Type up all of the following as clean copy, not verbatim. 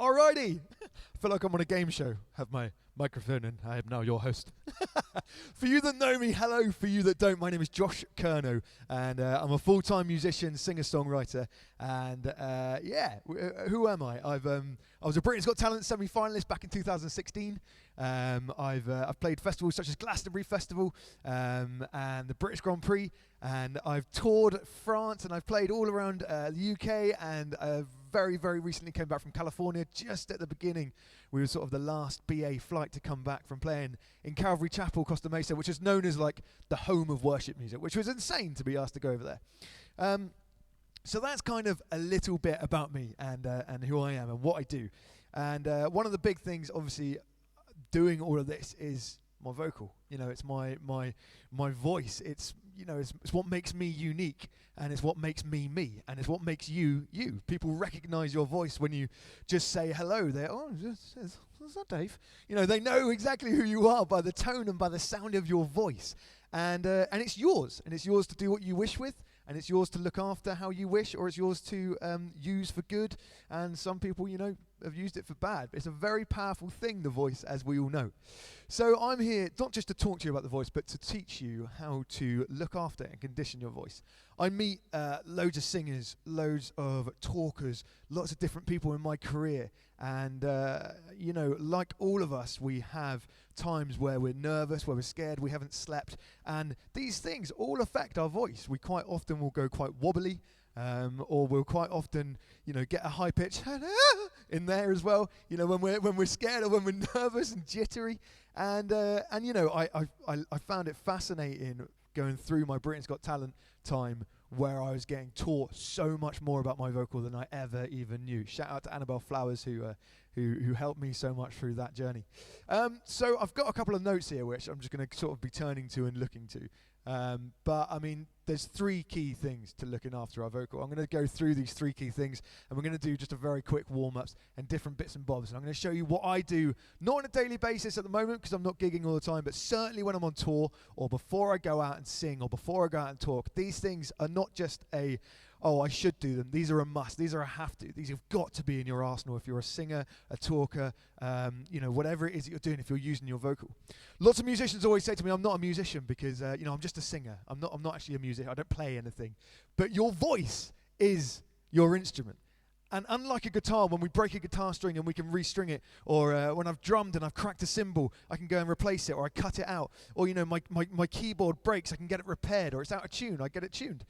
Alrighty. I feel like I'm on a game show. Have my microphone and I am now your host. For you that know me, hello. For you that don't, my name is Josh Curnow, and I'm a full-time musician, singer-songwriter, and who am I? I was a Britain's Got Talent semi-finalist back in 2016. I've played festivals such as Glastonbury Festival and the British Grand Prix, and I've toured France, and I've played all around the UK, and very, very recently came back from California just at the beginning. We were sort of the last BA flight to come back from playing in Calvary Chapel, Costa Mesa, which is known as like the home of worship music, which was insane to be asked to go over there. So that's kind of a little bit about me and who I am and what I do. And one of the big things, obviously, doing all of this is my vocal. You know, it's my voice. It's it's what makes me unique, and it's what makes me me, and it's what makes you you. People recognize your voice when you just say hello. They're is that Dave? You know, they know exactly who you are by the tone and by the sound of your voice, and it's yours, and it's yours to do what you wish with. And it's yours to look after how you wish, or it's yours to use for good. And some people, have used it for bad. It's a very powerful thing, the voice, as we all know. So I'm here not just to talk to you about the voice, but to teach you how to look after and condition your voice. I meet loads of singers, loads of talkers, lots of different people in my career. And, like all of us, we have times where we're nervous, where we're scared, we haven't slept. And these things all affect our voice. We quite often will go quite wobbly, or we'll quite often, get a high pitch in there as well. When we're scared or when we're nervous and jittery. And I found it fascinating going through my Britain's Got Talent time, where I was getting taught so much more about my vocal than I ever even knew. Shout out to Annabelle Flowers, who helped me so much through that journey. So I've got a couple of notes here, which I'm just going to sort of be turning to and looking to. But I mean, there's three key things to looking after our vocal. I'm going to go through these three key things, and we're going to do just a very quick warm-ups and different bits and bobs. And I'm going to show you what I do, not on a daily basis at the moment, because I'm not gigging all the time, but certainly when I'm on tour, or before I go out and sing, or before I go out and talk. These things are not just I should do them. These are a must. These are a have to. These have got to be in your arsenal if you're a singer, a talker, whatever it is that you're doing, if you're using your vocal. Lots of musicians always say to me, I'm not a musician because, I'm just a singer. I'm not actually a musician. I don't play anything. But your voice is your instrument. And unlike a guitar, when we break a guitar string and we can restring it, or when I've drummed and I've cracked a cymbal, I can go and replace it, or I cut it out. Or, my keyboard breaks, I can get it repaired, or it's out of tune, I get it tuned.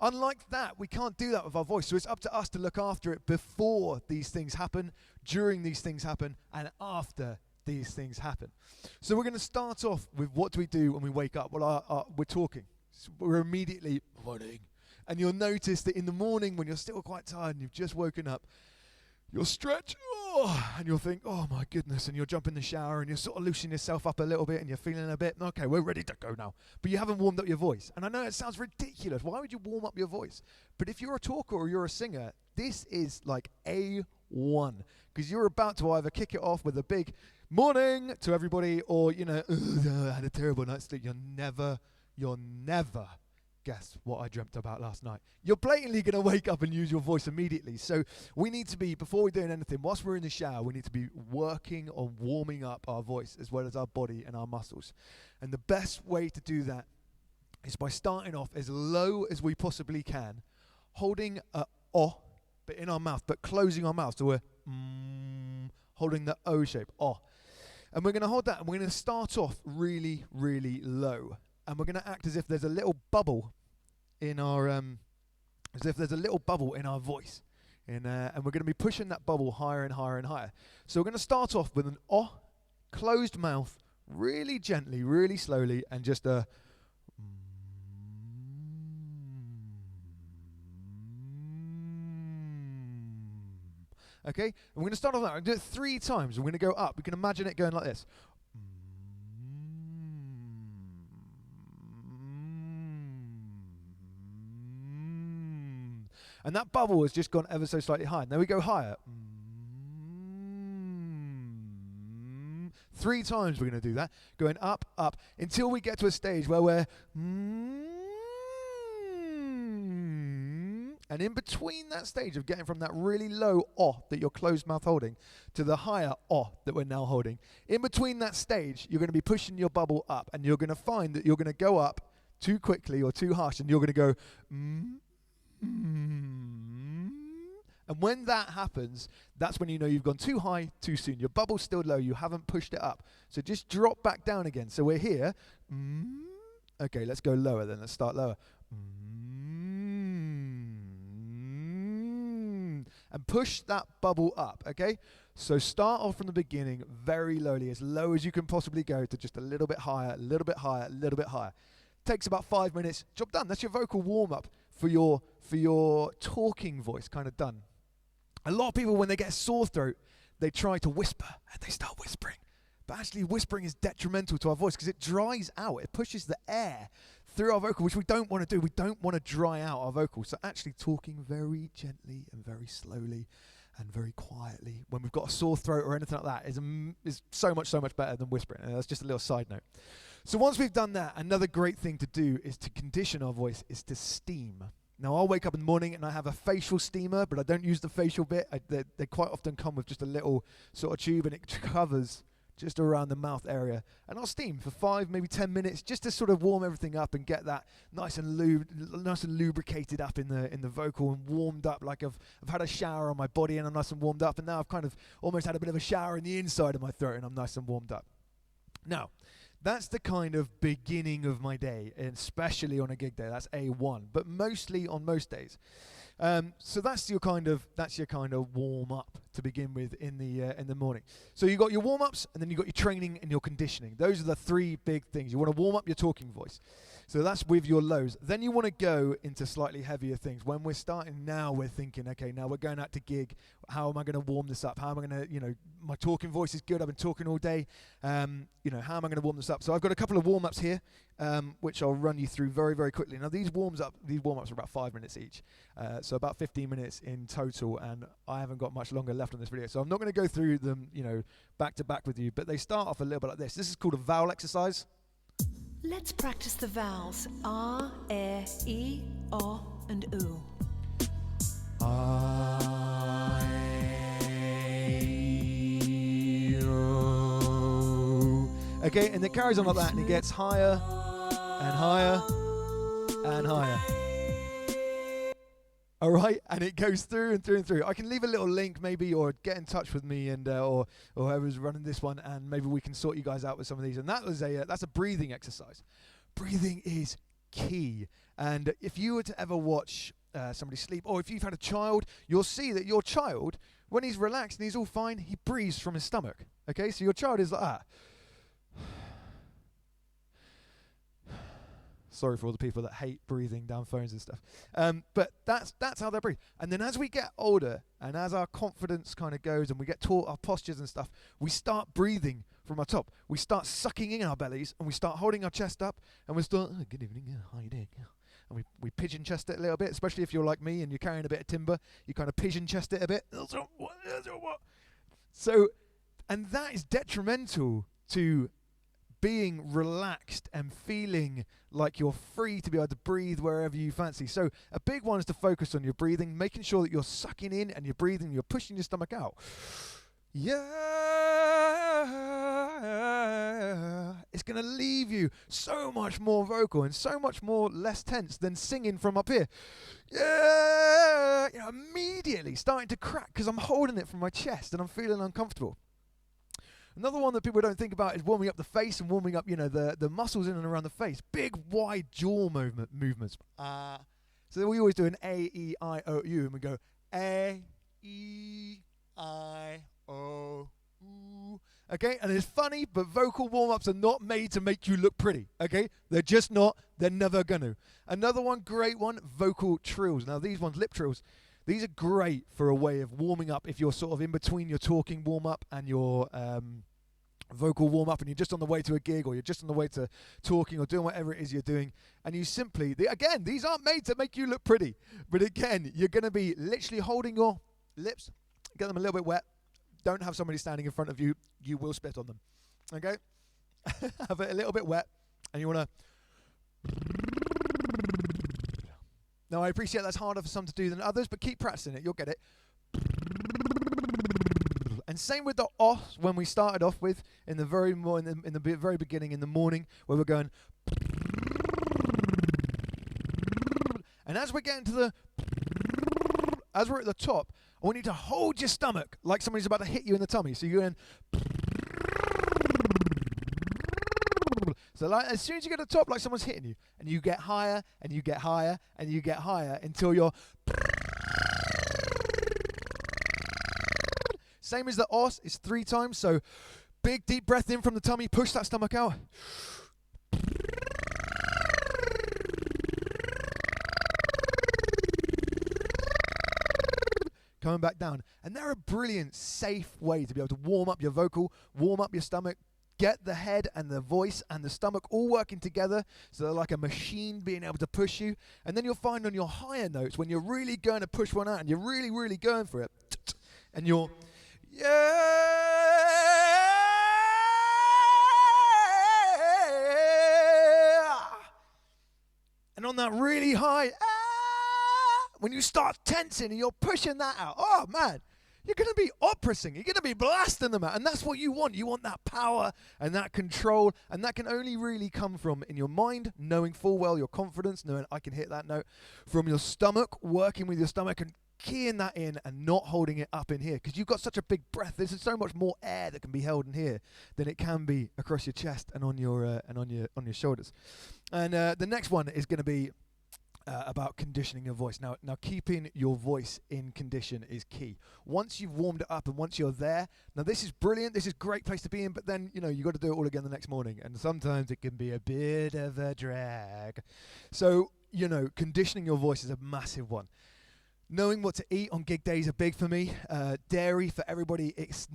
Unlike that, we can't do that with our voice. So it's up to us to look after it before these things happen, during these things happen, and after these things happen. So we're going to start off with what do we do when we wake up? Well, we're talking. So we're immediately morning. And you'll notice that in the morning when you're still quite tired and you've just woken up, you'll stretch, and you'll think, oh my goodness, and you'll jump in the shower and you're sort of loosening yourself up a little bit and you're feeling a bit, okay, we're ready to go now. But you haven't warmed up your voice. And I know it sounds ridiculous. Why would you warm up your voice? But if you're a talker or you're a singer, this is like A1, because you're about to either kick it off with a big morning to everybody, or, I had a terrible night's sleep. You'll never guess what I dreamt about last night. You're blatantly going to wake up and use your voice immediately. So we need to be, before we're doing anything, whilst we're in the shower, we need to be working on warming up our voice as well as our body and our muscles. And the best way to do that is by starting off as low as we possibly can, holding a O, but in our mouth, but closing our mouth. So we're holding the O shape, O. And we're going to hold that, and we're going to start off really, really low. And we're going to act as if there's a little bubble in our, voice, and we're going to be pushing that bubble higher and higher and higher. So we're going to start off with an O, closed mouth, really gently, really slowly, and just a. Okay, and we're going to start off that. We're going to do it 3 times. We're going to go up. We can imagine it going like this. And that bubble has just gone ever so slightly higher. Now we go higher. 3 times we're going to do that. Going up, up, until we get to a stage where we're... And in between that stage of getting from that really low oh that you're closed mouth holding to the higher oh that we're now holding, in between that stage, you're going to be pushing your bubble up, and you're going to find that you're going to go up too quickly or too harsh, and you're going to go and when that happens, that's when you know you've gone too high too soon. Your bubble's still low, you haven't pushed it up. So just drop back down again. So we're here. Okay, let's go lower then. Let's start lower. And push that bubble up, okay? So start off from the beginning very lowly, as low as you can possibly go, to just a little bit higher, a little bit higher, a little bit higher. Takes about 5 minutes. Job done. That's your vocal warm-up for your talking voice, kind of done. A lot of people, when they get a sore throat, they try to whisper and they start whispering. But actually, whispering is detrimental to our voice because it dries out. It pushes the air through our vocal, which we don't want to do. We don't want to dry out our vocals. So actually talking very gently and very slowly and very quietly when we've got a sore throat or anything like that is so much better than whispering. And that's just a little side note. So once we've done that, another great thing to do is to condition our voice is to steam. Now, I'll wake up in the morning and I have a facial steamer, but I don't use the facial bit. They quite often come with just a little sort of tube, and it covers just around the mouth area. And I'll steam for 5, maybe 10 minutes, just to sort of warm everything up and get that nice and lubricated up in the vocal and warmed up, like I've had a shower on my body and I'm nice and warmed up, and now I've kind of almost had a bit of a shower in the inside of my throat and I'm nice and warmed up. Now, that's the kind of beginning of my day, and especially on a gig day. That's A1, but mostly on most days. So that's your kind of warm up to begin with in the morning. So you got your warm ups, and then you got your training and your conditioning. Those are the 3 big things. You want to warm up your talking voice. So that's with your lows. Then you want to go into slightly heavier things. When we're starting now, we're thinking, okay, now we're going out to gig. How am I going to warm this up? How am I going to, my talking voice is good. I've been talking all day. How am I going to warm this up? So I've got a couple of warm ups here, which I'll run you through very, very quickly. Now these warm ups are about 5 minutes each. So about 15 minutes in total, and I haven't got much longer left on this video. So I'm not going to go through them, back to back with you, but they start off a little bit like this. This is called a vowel exercise. Let's practice the vowels R, E, O, and U. I, E, O. Okay, and it carries on like that, and it gets higher and higher and higher. All right, and it goes through and through and through. I can leave a little link maybe, or get in touch with me and or whoever's running this one, and maybe we can sort you guys out with some of these. And that's a breathing exercise. Breathing is key. And if you were to ever watch somebody sleep, or if you've had a child, you'll see that your child, when he's relaxed and he's all fine, he breathes from his stomach. Okay, so your child is like that. Sorry for all the people that hate breathing down phones and stuff. But that's how they breathe. And then as we get older, and as our confidence kind of goes, and we get taught our postures and stuff, we start breathing from our top. We start sucking in our bellies, and we start holding our chest up, and we start, good evening, how you doing? And we pigeon chest it a little bit, especially if you're like me and you're carrying a bit of timber, you kind of pigeon chest it a bit. So, and that is detrimental to being relaxed and feeling like you're free to be able to breathe wherever you fancy. So a big one is to focus on your breathing, making sure that you're sucking in and you're breathing, you're pushing your stomach out. Yeah, it's going to leave you so much more vocal and so much more less tense than singing from up here. Yeah, immediately starting to crack because I'm holding it from my chest and I'm feeling uncomfortable. Another one that people don't think about is warming up the face and warming up, the muscles in and around the face. Big, wide jaw movements. So we always do an A, E, I, O, U, and we go A, E, I, O, U. Okay, and it's funny, but vocal warm-ups are not made to make you look pretty. Okay, they're just not. They're never gonna. Another one, great one, vocal trills. Now these ones, lip trills. These are great for a way of warming up if you're sort of in between your talking warm-up and your vocal warm-up, and you're just on the way to a gig, or you're just on the way to talking or doing whatever it is you're doing, and you simply, again, these aren't made to make you look pretty, but again, you're going to be literally holding your lips, get them a little bit wet, don't have somebody standing in front of you, you will spit on them, okay? Have it a little bit wet, and you want to... Now, I appreciate that's harder for some to do than others, but keep practicing it. You'll get it. And same with the os when we started off with in the very very beginning in the morning, where we're going. And as we're getting to as we're at the top, I want you to hold your stomach like somebody's about to hit you in the tummy. So you're going. So like as soon as you get to the top, like someone's hitting you, and you get higher, and you get higher, and you get higher until you're. Same as the os, it's 3 times. So big deep breath in from the tummy, push that stomach out. Coming back down. And they're a brilliant, safe way to be able to warm up your vocal, warm up your stomach, get the head and the voice and the stomach all working together, so they're like a machine being able to push you. And then you'll find on your higher notes, when you're really going to push one out and you're really, really going for it, and you're, and on that really high, when you start tensing and you're pushing that out, oh man, you're going to be opera singing. You're going to be blasting them out. And that's what you want. You want that power and that control. And that can only really come from in your mind, knowing full well your confidence, knowing I can hit that note. From your stomach, working with your stomach and keying that in and not holding it up in here. Because you've got such a big breath. There's so much more air that can be held in here than it can be across your chest and on your shoulders. And the next one is going to be about conditioning your voice. Now, keeping your voice in condition is key. Once you've warmed it up and once you're there, now this is brilliant. This is a great place to be in, but then, you got to do it all again the next morning. And sometimes it can be a bit of a drag. So, conditioning your voice is a massive one. Knowing what to eat on gig days are big for me. Dairy for everybody, it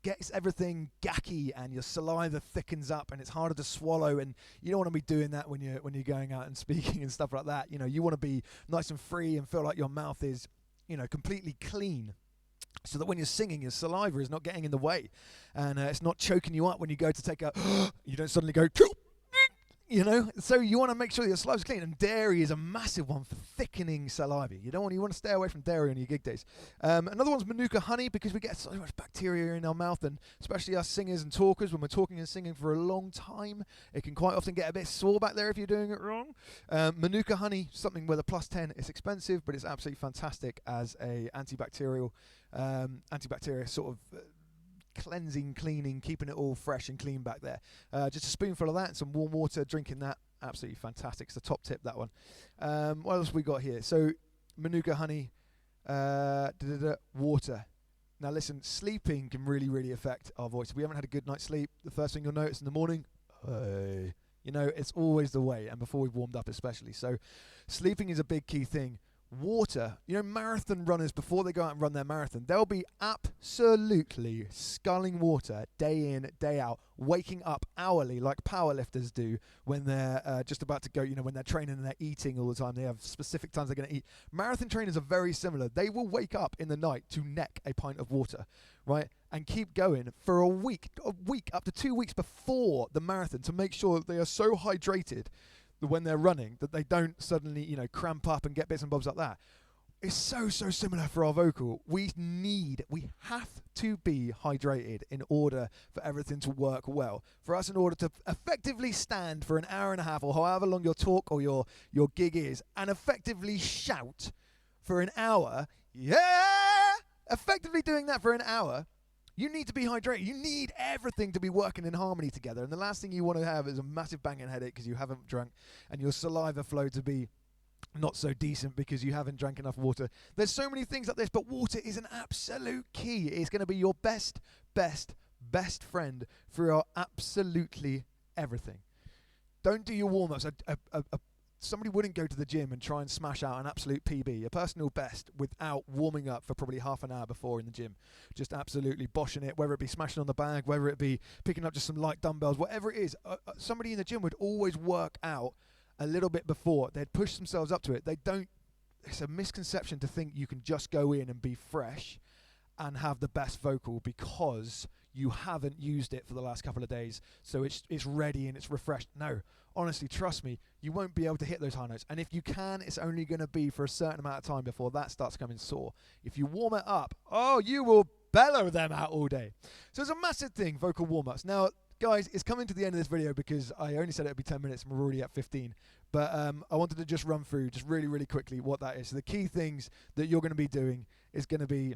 gets everything gacky and your saliva thickens up and it's harder to swallow, and you don't want to be doing that when you're going out and speaking and stuff like that. You want to be nice and free and feel like your mouth is completely clean, so that when you're singing, your saliva is not getting in the way and it's not choking you up when you go to take a you don't suddenly go so you want to make sure your saliva's clean, and dairy is a massive one for thickening saliva. You want to stay away from dairy on your gig days. Another one's Manuka honey, because we get so much bacteria in our mouth, and especially us singers and talkers, when we're talking and singing for a long time, it can quite often get a bit sore back there if you're doing it wrong. Manuka honey, something with a +10, it's expensive, but it's absolutely fantastic as a antibacterial sort of cleansing, cleaning, keeping it all fresh and clean back there. Just a spoonful of that and some warm water, drinking that, absolutely fantastic. It's the top tip, that one. What else we got here? So Manuka honey, water. Now listen, sleeping can really, really affect our voice. If we haven't had a good night's sleep, the first thing you'll notice in the morning, it's always the way, and before we've warmed up especially. So sleeping is a big key thing. Water, marathon runners, before they go out and run their marathon, they'll be absolutely sculling water day in, day out, waking up hourly like powerlifters do when they're just about to go, when they're training and they're eating all the time. They have specific times they're going to eat. Marathon trainers are very similar. They will wake up in the night to neck a pint of water, right? And keep going for a week up to 2 weeks before the marathon to make sure that they are so hydrated when they're running that they don't suddenly, cramp up and get bits and bobs like that. It's so similar for our vocal. We have to be hydrated in order for everything to work well. For us, in order to effectively stand for an hour and a half or however long your talk or your gig is, and effectively shout for an hour, effectively doing that for an hour, you need to be hydrated. You need everything to be working in harmony together. And the last thing you want to have is a massive banging headache because you haven't drunk, and your saliva flow to be not so decent because you haven't drank enough water. There's so many things like this, but water is an absolute key. It's going to be your best friend throughout absolutely everything. Don't do your warm-ups. Somebody wouldn't go to the gym and try and smash out an absolute PB, a personal best, without warming up for probably half an hour before in the gym. Just absolutely boshing it, whether it be smashing on the bag, whether it be picking up just some light dumbbells, whatever it is. Somebody in the gym would always work out a little bit before. They'd push themselves up to it. It's a misconception to think you can just go in and be fresh and have the best vocal because you haven't used it for the last couple of days, so it's ready and it's refreshed. No, honestly, trust me, you won't be able to hit those high notes. And if you can, it's only going to be for a certain amount of time before that starts coming sore. If you warm it up, you will bellow them out all day. So it's a massive thing, vocal warm-ups. Now, guys, it's coming to the end of this video because I only said it would be 10 minutes and we're already at 15. But I wanted to just run through just really, really quickly what that is. So the key things that you're going to be doing is going to be,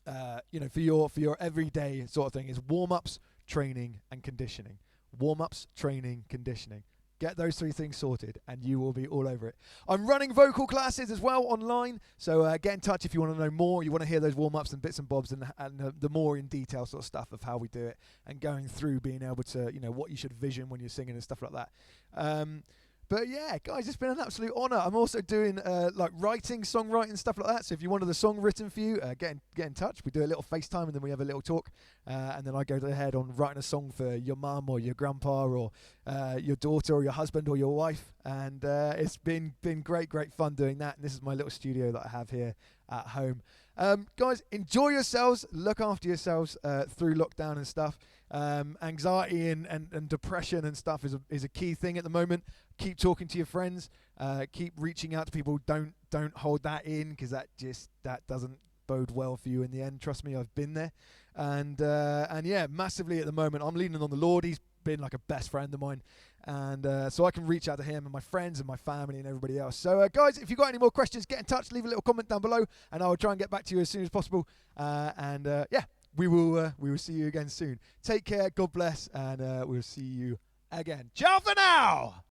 for your everyday sort of thing is warm-ups, training, and conditioning. Warm-ups, training, conditioning. Get those 3 things sorted and you will be all over it. I'm running vocal classes as well online, so get in touch if you want to know more, you want to hear those warm-ups and bits and bobs and the more in detail sort of stuff of how we do it and going through being able to, what you should vision when you're singing and stuff like that. But yeah, guys, it's been an absolute honour. I'm also doing writing, songwriting, stuff like that. So if you wanted a song written for you, get in touch. We do a little FaceTime and then we have a little talk. And then I go ahead on writing a song for your mum or your grandpa or your daughter or your husband or your wife. And it's been great fun doing that. And this is my little studio that I have here at home. Guys, enjoy yourselves. Look after yourselves through lockdown and stuff. Anxiety and depression and stuff is a key thing at the moment. Keep talking to your friends. Keep reaching out to people. Don't hold that in because that doesn't bode well for you in the end. Trust me, I've been there. And yeah, massively at the moment, I'm leaning on the Lord. He's been like a best friend of mine. And so I can reach out to him and my friends and my family and everybody else. So guys, if you've got any more questions, get in touch. Leave a little comment down below and I will try and get back to you as soon as possible. Yeah. We will see you again soon. Take care, God bless, and we'll see you again. Ciao for now!